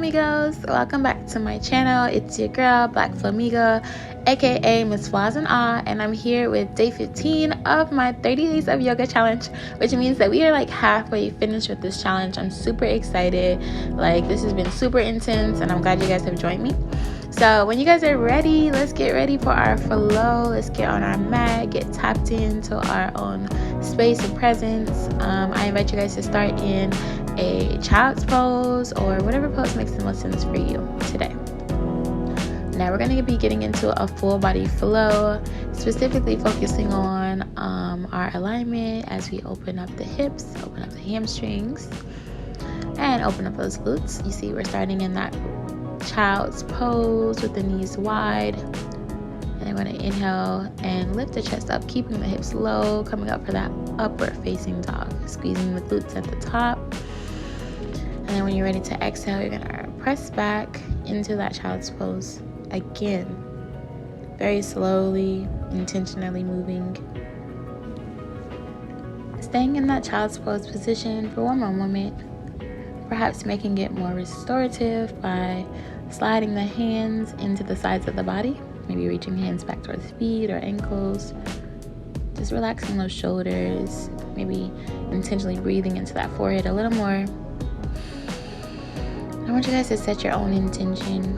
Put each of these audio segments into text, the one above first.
Flamigos, welcome back to my channel. It's your girl Black Flamigo, aka Miss Flaws and Awe, and I'm here with day 15 of my 30 days of yoga challenge, which means that we are like halfway finished with this challenge. I'm super excited. Like, this has been super intense and I'm glad you guys have joined me. So when you guys are ready, let's get ready for our flow. Let's get on our mat, get tapped into our own space and presence. I invite you guys to start in a child's pose or whatever pose makes the most sense for you today. Now we're going to be getting into a full body flow, specifically focusing on our alignment as we open up the hips, open up the hamstrings, and open up those glutes. You see, we're starting in that child's pose with the knees wide, and I'm going to inhale and lift the chest up, keeping the hips low, coming up for that upward facing dog, squeezing the glutes at the top. And then when you're ready to exhale, you're going to press back into that child's pose again, very slowly, intentionally moving, staying in that child's pose position for one more moment, perhaps making it more restorative by sliding the hands into the sides of the body, maybe reaching hands back towards feet or ankles, just relaxing those shoulders, maybe intentionally breathing into that forehead a little more. I want you guys to set your own intention,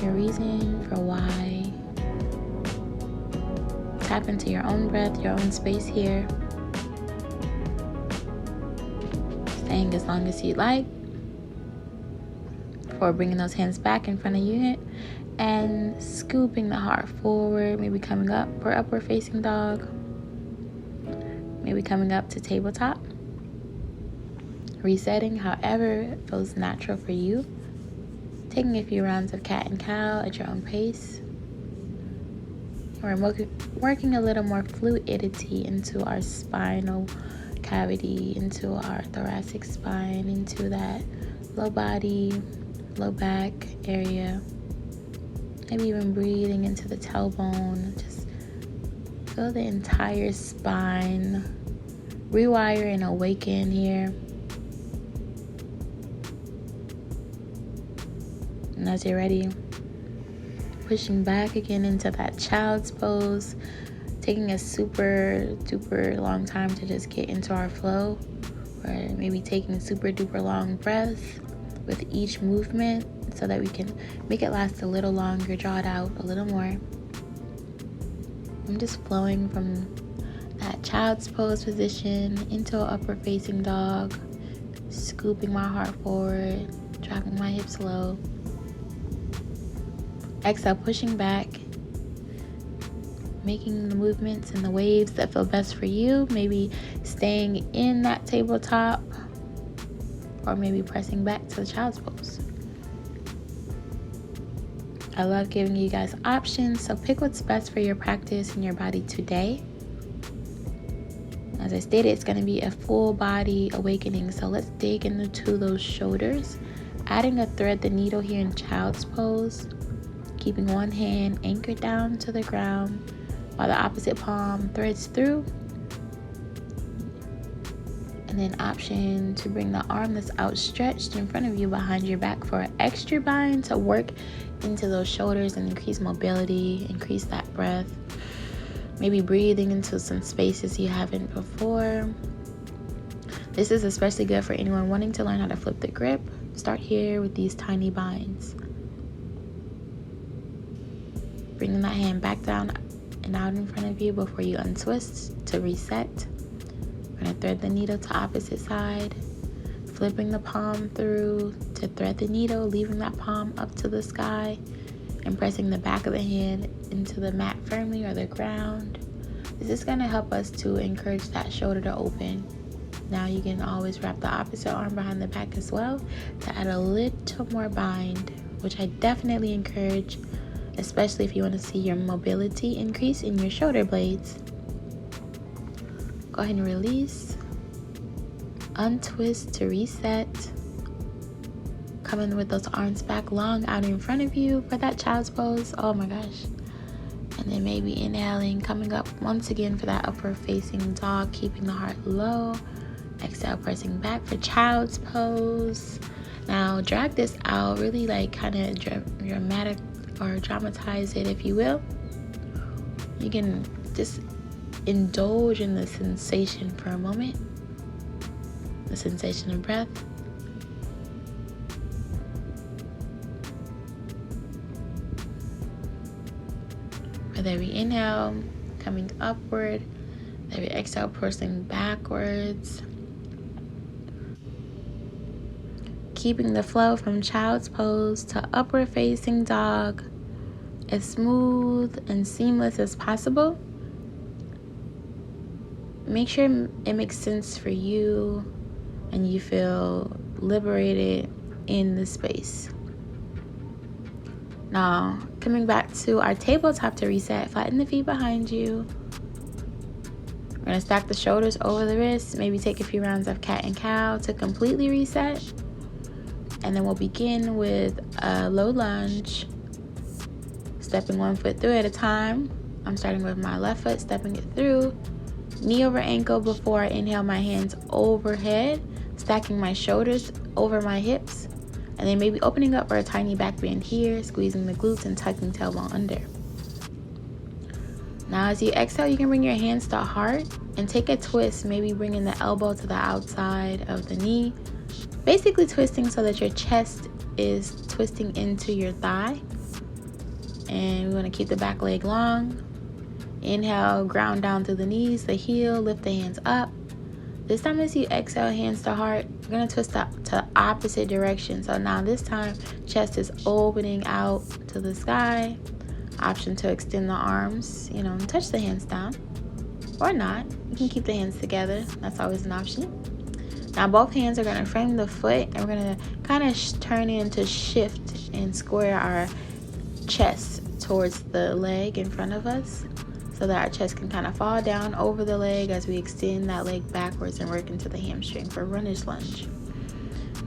your reason for why. Tap into your own breath, your own space here. Staying as long as you'd like, before bringing those hands back in front of you and scooping the heart forward, maybe coming up for upward facing dog, maybe coming up to tabletop, resetting however it feels natural for you, taking a few rounds of cat and cow at your own pace. We're working a little more fluidity into our spinal cavity, into our thoracic spine, into that low body, low back area. Maybe even breathing into the tailbone. Just feel the entire spine rewire and awaken here. And as you're ready, pushing back again into that child's pose, taking a super duper long time to just get into our flow, or maybe taking a super duper long breath with each movement so that we can make it last a little longer, draw it out a little more. I'm just flowing from that child's pose position into an upward facing dog, scooping my heart forward, dropping my hips low. Exhale, pushing back, making the movements and the waves that feel best for you, maybe staying in that tabletop or maybe pressing back to the child's pose. I love giving you guys options, so pick what's best for your practice and your body today. As I stated, it's going to be a full body awakening, so let's dig into those shoulders, adding a thread the needle here in child's pose, keeping one hand anchored down to the ground while the opposite palm threads through. And then option to bring the arm that's outstretched in front of you behind your back for an extra bind to work into those shoulders and increase mobility, increase that breath. Maybe breathing into some spaces you haven't before. This is especially good for anyone wanting to learn how to flip the grip. Start here with these tiny binds. Bringing that hand back down and out in front of you before you untwist to reset. We're going to thread the needle to opposite side, flipping the palm through to thread the needle, leaving that palm up to the sky and pressing the back of the hand into the mat firmly or the ground. This is going to help us to encourage that shoulder to open. Now you can always wrap the opposite arm behind the back as well to add a little more bind, which I definitely encourage, especially if you want to see your mobility increase in your shoulder blades. Go ahead and release, untwist to reset. Come in with those arms back long out in front of you for that child's pose. Oh my gosh. And then maybe inhaling, coming up once again for that upward facing dog, keeping the heart low. Exhale, pressing back for child's pose. Now drag this out, really like kind of dramatic or dramatize it, if you will. You can just indulge in the sensation for a moment, the sensation of breath. Whether we inhale, coming upward, whether we exhale, pushing backwards. Keeping the flow from child's pose to upward facing dog as smooth and seamless as possible. Make sure it makes sense for you and you feel liberated in the space. Now, coming back to our tabletop to reset, flatten the feet behind you. We're going to stack the shoulders over the wrists, maybe take a few rounds of cat and cow to completely reset. And then we'll begin with a low lunge, stepping one foot through at a time. I'm starting with my left foot, stepping it through, knee over ankle before I inhale, my hands overhead, stacking my shoulders over my hips, and then maybe opening up for a tiny back bend here, squeezing the glutes and tucking tailbone under. Now as you exhale, you can bring your hands to heart and take a twist, maybe bringing the elbow to the outside of the knee, basically twisting so that your chest is twisting into your thigh. And we want to keep the back leg long. Inhale, ground down through the knees, the heel, lift the hands up. This time as you exhale, hands to heart, we're going to twist up to opposite direction. So now this time, chest is opening out to the sky. Option to extend the arms, and touch the hands down. Or not. You can keep the hands together. That's always an option. Now both hands are going to frame the foot, and we're going to kind of turn into shift and square our chest towards the leg in front of us so that our chest can kind of fall down over the leg as we extend that leg backwards and work into the hamstring for runner's lunge.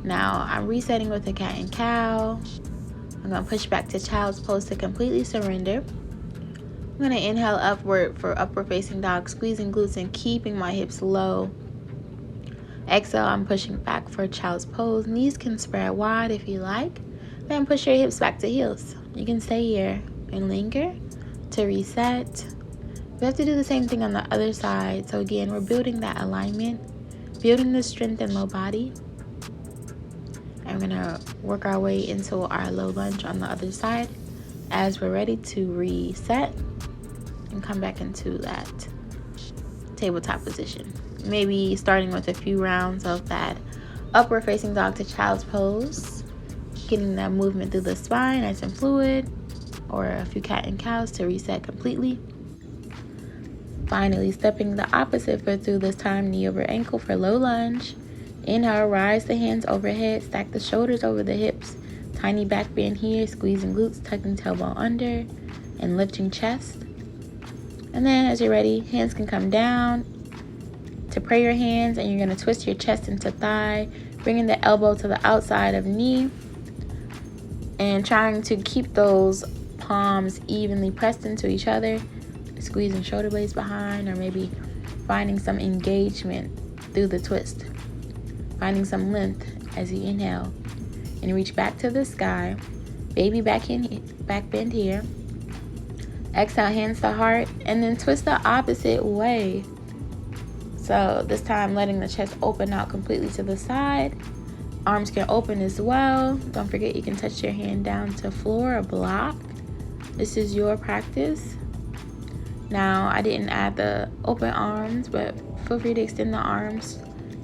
Now I'm resetting with the cat and cow. I'm going to push back to child's pose to completely surrender. I'm going to inhale upward for upward facing dog, squeezing glutes and keeping my hips low. Exhale, I'm pushing back for child's pose. Knees can spread wide if you like. Then push your hips back to heels. You can stay here and linger to reset. We have to do the same thing on the other side. So again, we're building that alignment, building the strength in low body. And we're gonna work our way into our low lunge on the other side as we're ready to reset and come back into that tabletop position. Maybe starting with a few rounds of that upward facing dog to child's pose, getting that movement through the spine nice and fluid, or a few cat and cows to reset completely. Finally, stepping the opposite foot through, this time knee over ankle for low lunge. Inhale, rise the hands overhead, stack the shoulders over the hips, tiny back bend here, squeezing glutes, tucking tailbone under, and lifting chest. And then as you're ready, hands can come down to prayer hands, and you're going to twist your chest into thigh, bringing the elbow to the outside of knee, and trying to keep those palms evenly pressed into each other, squeezing shoulder blades behind, or maybe finding some engagement through the twist, finding some length as you inhale and reach back to the sky. Baby back bend here. Exhale, hands to heart, and then twist the opposite way. So this time letting the chest open out completely to the side. Arms can open as well. Don't forget you can touch your hand down to floor or block. This is your practice. Now I didn't add the open arms, but feel free to extend the arms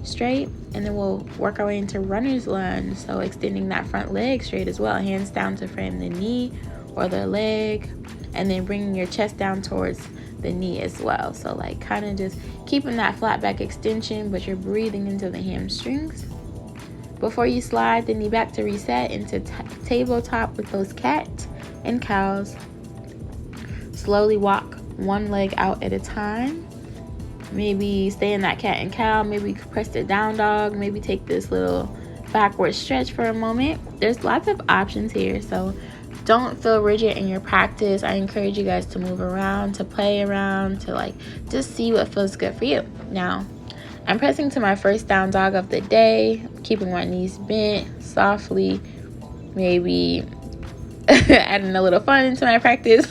straight, and then we'll work our way into runner's lunge. So extending that front leg straight as well, hands down to frame the knee or the leg, and then bringing your chest down towards the knee as well. So like kind of just keeping that flat back extension, but you're breathing into the hamstrings. Before you slide the knee back to reset into tabletop with those cat and cows, slowly walk one leg out at a time. Maybe stay in that cat and cow, maybe press the down dog, maybe take this little backward stretch for a moment. There's lots of options here, so don't feel rigid in your practice. I encourage you guys to move around, to play around, to like just see what feels good for you. Now, I'm pressing to my first down dog of the day, keeping my knees bent softly, maybe adding a little fun into my practice.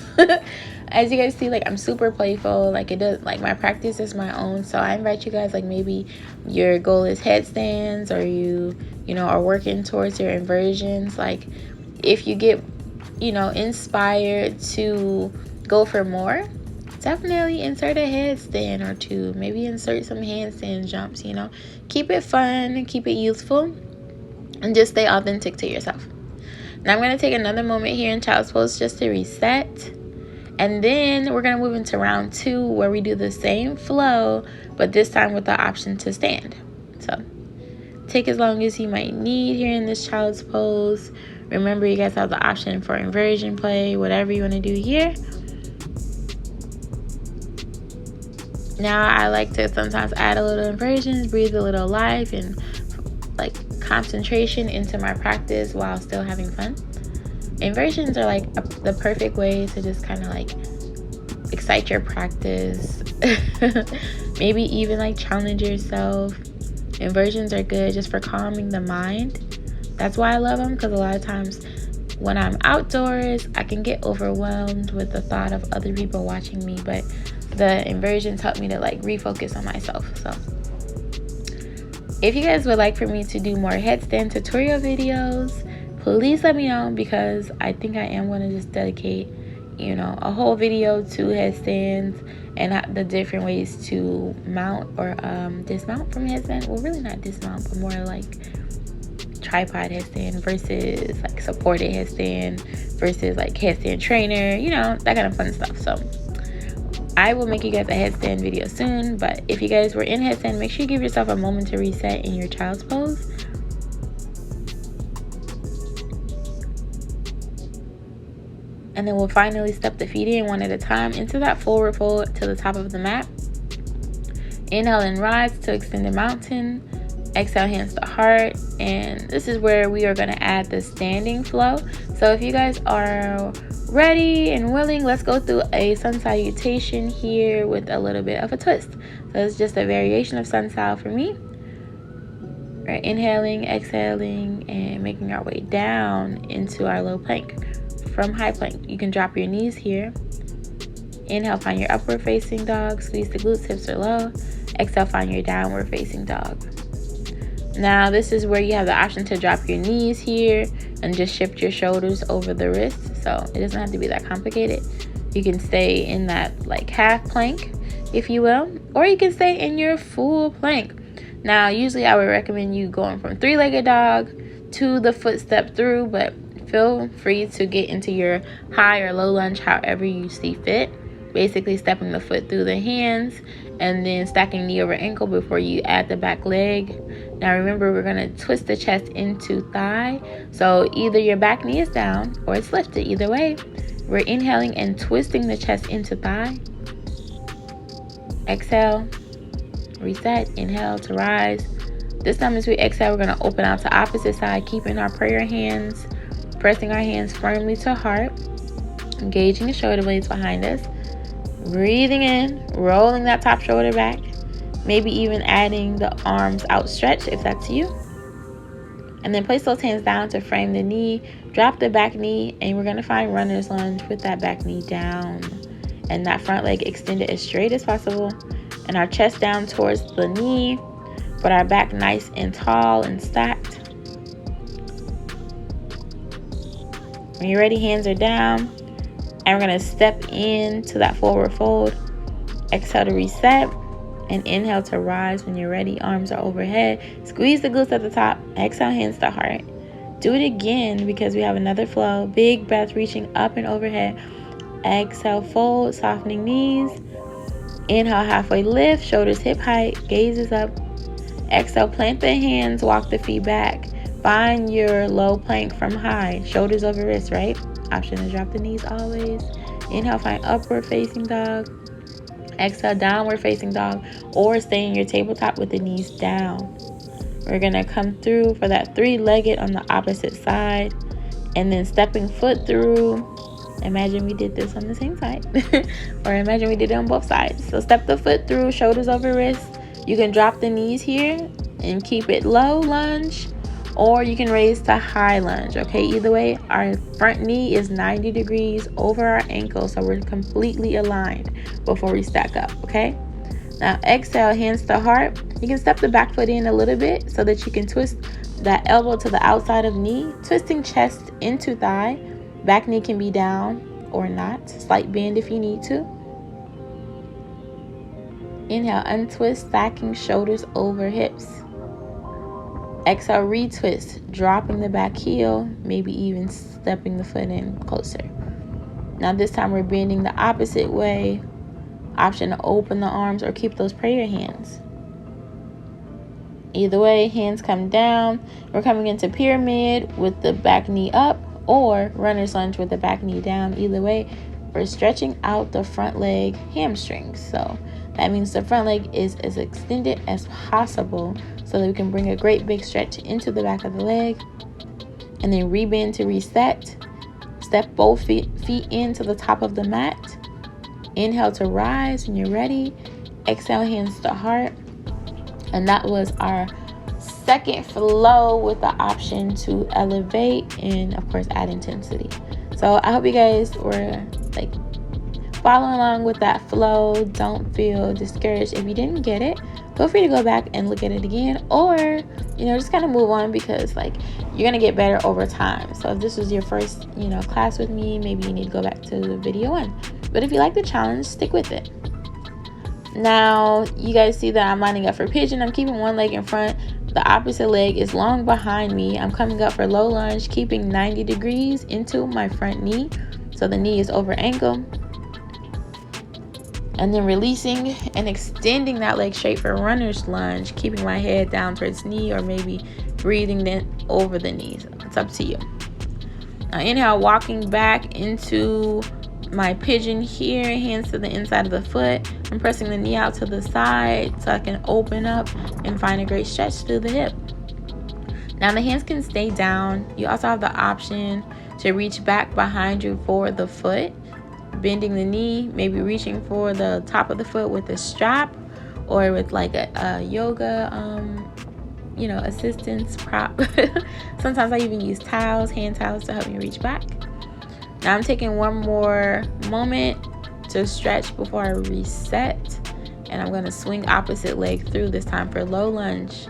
As you guys see, like, I'm super playful. Like, it does, like, my practice is my own. So I invite you guys, like, maybe your goal is headstands, or you know, are working towards your inversions. Like, if you get, you know, inspired to go for more, definitely insert a headstand or two. Maybe insert some handstand jumps, you know. Keep it fun, keep it youthful, and just stay authentic to yourself. Now I'm going to take another moment here in child's pose just to reset. And then we're going to move into round 2, where we do the same flow, but this time with the option to stand. So take as long as you might need here in this child's pose. Remember, you guys have the option for inversion play, whatever you want to do here. Now I like to sometimes add a little inversions, breathe a little life and like concentration into my practice while still having fun. Inversions are like the perfect way to just kind of like excite your practice. Maybe even like challenge yourself. Inversions are good just for calming the mind. That's why I love them, because a lot of times when I'm outdoors, I can get overwhelmed with the thought of other people watching me, but the inversions help me to like refocus on myself. So if you guys would like for me to do more headstand tutorial videos, please let me know, because I think I am going to just dedicate, you know, a whole video to headstands and the different ways to mount or dismount from headstand. Well, really not dismount, but more like tripod headstand versus like supported headstand versus like headstand trainer, you know, that kind of fun stuff. So I will make you guys a headstand video soon, but if you guys were in headstand, make sure you give yourself a moment to reset in your child's pose. And then we'll finally step the feet in one at a time into that forward fold to the top of the mat. Inhale and rise to extended mountain. Exhale, hands to heart. And this is where we are going to add the standing flow. So if you guys are ready and willing, let's go through a sun salutation here with a little bit of a twist. So it's just a variation of sun sal for me. Right, inhaling, exhaling, and making our way down into our low plank. From high plank, you can drop your knees here. Inhale, find your upward facing dog. Squeeze the glutes, hips are low. Exhale, find your downward facing dog. Now this is where you have the option to drop your knees here and just shift your shoulders over the wrists. So it doesn't have to be that complicated. You can stay in that like half plank, if you will, or you can stay in your full plank. Now usually I would recommend you going from three-legged dog to the foot step through, but feel free to get into your high or low lunge however you see fit. Basically stepping the foot through the hands and then stacking knee over ankle before you add the back leg. Now remember, we're going to twist the chest into thigh. So either your back knee is down or it's lifted. Either way, we're inhaling and twisting the chest into thigh. Exhale, reset, inhale to rise. This time as we exhale, we're going to open out to opposite side, keeping our prayer hands, pressing our hands firmly to heart, engaging the shoulder blades behind us. Breathing in, rolling that top shoulder back, maybe even adding the arms outstretched if that's you. And then place those hands down to frame the knee, drop the back knee, and we're going to find runner's lunge with that back knee down and that front leg extended as straight as possible, and our chest down towards the knee, but our back nice and tall and stacked. When you're ready, hands are down. And we're going to step into that forward fold. Exhale to reset. And inhale to rise when you're ready. Arms are overhead. Squeeze the glutes at the top. Exhale, hands to heart. Do it again because we have another flow. Big breath reaching up and overhead. Exhale, fold, softening knees. Inhale, halfway lift. Shoulders hip height. Gaze is up. Exhale, plant the hands. Walk the feet back. Find your low plank from high. Shoulders over wrists, right? Option to drop the knees always. Inhale, find upward facing dog. Exhale, downward facing dog, or stay in your tabletop with the knees down. We're gonna come through for that three-legged on the opposite side, and then stepping foot through. Imagine we did this on the same side, or imagine we did it on both sides. So step the foot through, shoulders over wrists, You can drop the knees here and keep it low lunge, or you can raise to high lunge. Okay, either way, our front knee is 90 degrees over our ankle, so we're completely aligned before we stack up. Okay, now exhale, hands to heart. You can step the back foot in a little bit so that you can twist that elbow to the outside of knee, twisting chest into thigh. Back knee can be down or not, slight bend if you need to. Inhale, untwist, stacking shoulders over hips. Exhale, retwist, dropping the back heel, maybe even stepping the foot in closer. Now this time we're bending the opposite way. Option to open the arms or keep those prayer hands. Either way, hands come down. We're coming into pyramid with the back knee up, or runner's lunge with the back knee down. Either way, we're stretching out the front leg hamstrings. So that means the front leg is as extended as possible so that we can bring a great big stretch into the back of the leg. And then rebend to reset. Step both feet into the top of the mat. Inhale to rise when you're ready. Exhale, hands to heart. And that was our second flow with the option to elevate and, of course, add intensity. So I hope you guys were like following along with that flow. Don't feel discouraged if you didn't get it. Feel free to go back and look at it again, or just kind of move on, because like you're gonna get better over time. So if this was your first class with me, maybe you need to go back to video 1. But if you like the challenge, stick with it. Now you guys see that I'm lining up for pigeon. I'm keeping one leg in front. The opposite leg is long behind me. I'm coming up for low lunge, keeping 90 degrees into my front knee. So the knee is over ankle. And then releasing and extending that leg straight for runner's lunge, keeping my head down towards knee, or maybe breathing then over the knees. It's up to you. Now inhale, walking back into my pigeon here, hands to the inside of the foot. I'm pressing the knee out to the side so I can open up and find a great stretch through the hip. Now the hands can stay down. You also have the option to reach back behind you for the foot, bending the knee, maybe reaching for the top of the foot with a strap, or with like a yoga assistance prop. Sometimes I even use towels, hand towels, to help me reach back. Now I'm taking one more moment to stretch before I reset, and I'm going to swing opposite leg through this time for low lunge.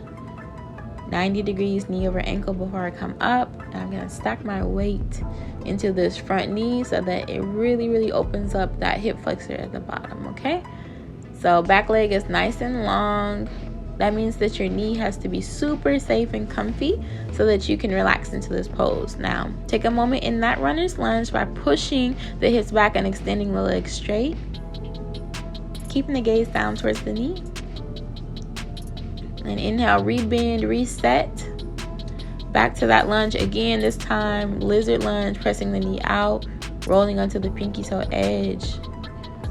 90 degrees, knee over ankle before I come up, and I'm going to stack my weight into this front knee so that it really, really opens up that hip flexor at the bottom, okay? So back leg is nice and long. That means that your knee has to be super safe and comfy so that you can relax into this pose. Now, take a moment in that runner's lunge by pushing the hips back and extending the legs straight, keeping the gaze down towards the knee. And inhale, rebend, reset. Back to that lunge again, this time lizard lunge, pressing the knee out, rolling onto the pinky toe edge.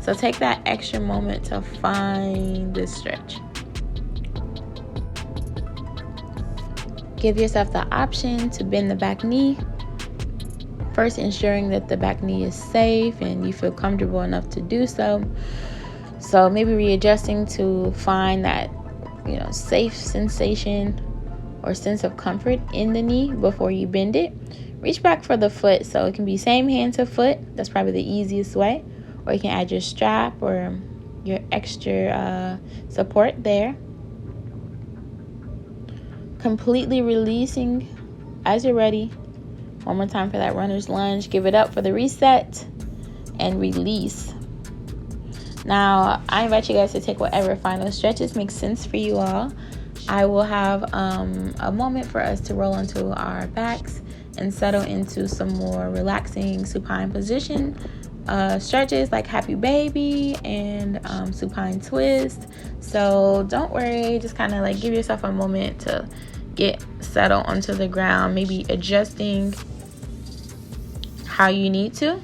So take that extra moment to find this stretch. Give yourself the option to bend the back knee. First, ensuring that the back knee is safe and you feel comfortable enough to do so. So maybe readjusting to find that safe sensation or sense of comfort in the knee before you bend it. Reach back for the foot, so it can be same hand to foot. That's probably the easiest way. Or you can add your strap or your extra support there. Completely releasing as you're ready. One more time for that runner's lunge. Give it up for the reset and release. Now, I invite you guys to take whatever final stretches make sense for you all. I will have a moment for us to roll onto our backs and settle into some more relaxing supine position stretches like happy baby and supine twist. So don't worry, just kind of like give yourself a moment to get settled onto the ground, maybe adjusting how you need to,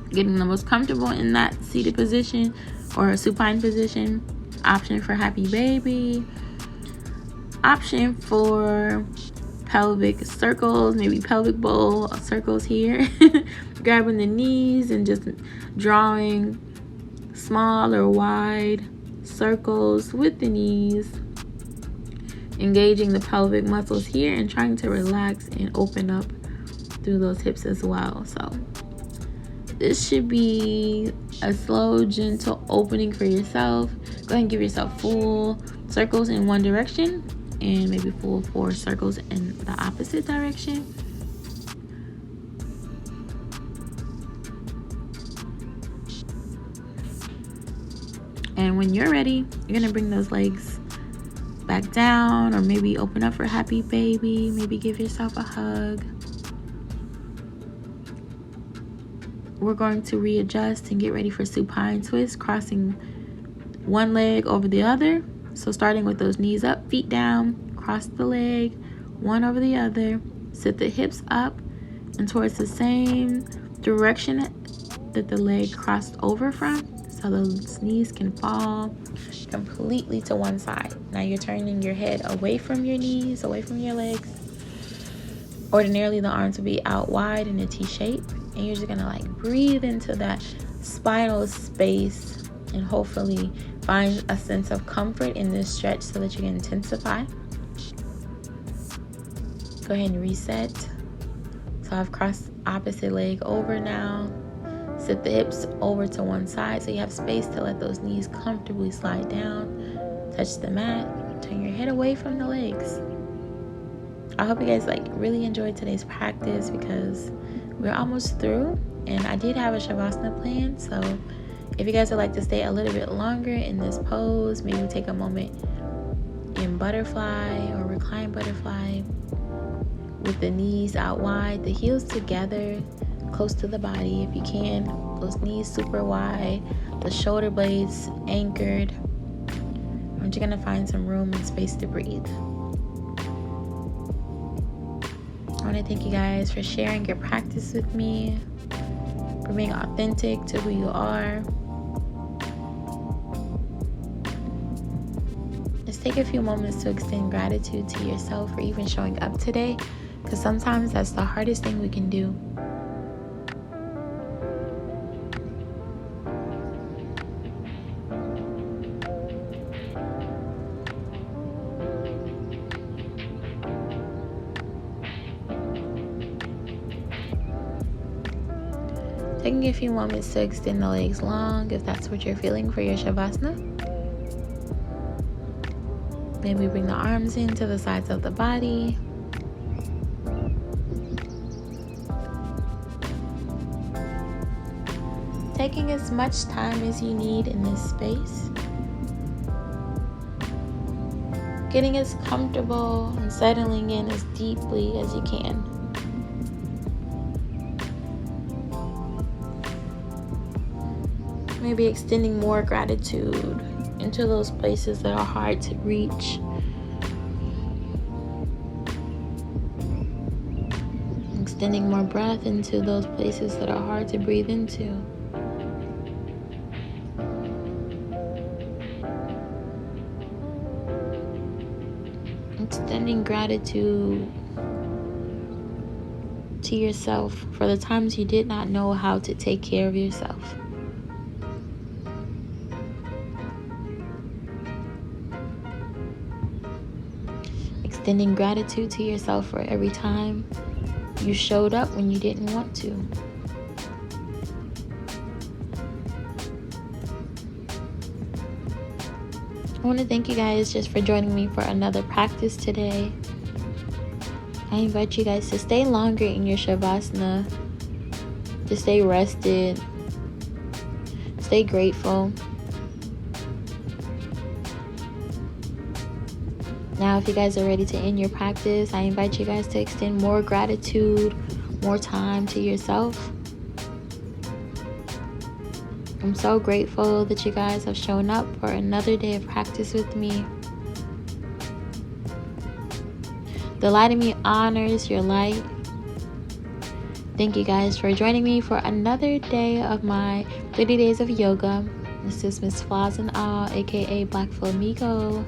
getting the most comfortable in that seated position or a supine position. Option for happy baby, option for pelvic circles, maybe pelvic bowl circles here. Grabbing the knees and just drawing small or wide circles with the knees, engaging the pelvic muscles here and trying to relax and open up through those hips as well. So this should be a slow, gentle opening for yourself. Go ahead and give yourself full circles in one direction and maybe full 4 circles in the opposite direction. And when you're ready, you're gonna bring those legs back down, or maybe open up for happy baby, maybe give yourself a hug. We're going to readjust and get ready for supine twist, crossing one leg over the other. So starting with those knees up, feet down, cross the leg, one over the other, sit the hips up and towards the same direction that the leg crossed over from, so those knees can fall completely to one side. Now you're turning your head away from your knees, away from your legs. Ordinarily the arms would be out wide in a T shape, and you're just gonna like breathe into that spinal space and hopefully find a sense of comfort in this stretch so that you can intensify. Go ahead and reset. So I've crossed opposite leg over now. Sit the hips over to one side so you have space to let those knees comfortably slide down. Touch the mat. Turn your head away from the legs. I hope you guys really enjoyed today's practice because we're almost through, and I did have a Savasana plan. So if you guys would like to stay a little bit longer in this pose, maybe take a moment in butterfly or recline butterfly with the knees out wide, the heels together, close to the body if you can, those knees super wide, the shoulder blades anchored. And you're gonna find some room and space to breathe. I want to thank you guys for sharing your practice with me, for being authentic to who you are. Just take a few moments to extend gratitude to yourself for even showing up today, because sometimes that's the hardest thing we can do. Taking a few moments to extend the legs long if that's what you're feeling for your Savasana. Maybe bring the arms into the sides of the body. Taking as much time as you need in this space. Getting as comfortable and settling in as deeply as you can. Maybe extending more gratitude into those places that are hard to reach. Extending more breath into those places that are hard to breathe into. Extending gratitude to yourself for the times you did not know how to take care of yourself. Extending gratitude to yourself for every time you showed up when you didn't want to. I want to thank you guys just for joining me for another practice today. I invite you guys to stay longer in your Savasana, to stay rested, stay grateful. Now, if you guys are ready to end your practice, I invite you guys to extend more gratitude, more time to yourself. I'm so grateful that you guys have shown up for another day of practice with me. The light in me honors your light. Thank you guys for joining me for another day of my 30 days of yoga. This is Miss Savasana, aka Black Flamingo.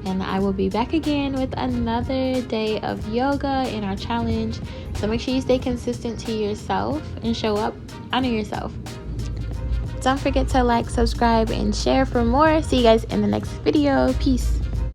And I will be back again with another day of yoga in our challenge. So make sure you stay consistent to yourself and show up, honor yourself. Don't forget to like, subscribe, and share for more. See you guys in the next video. Peace.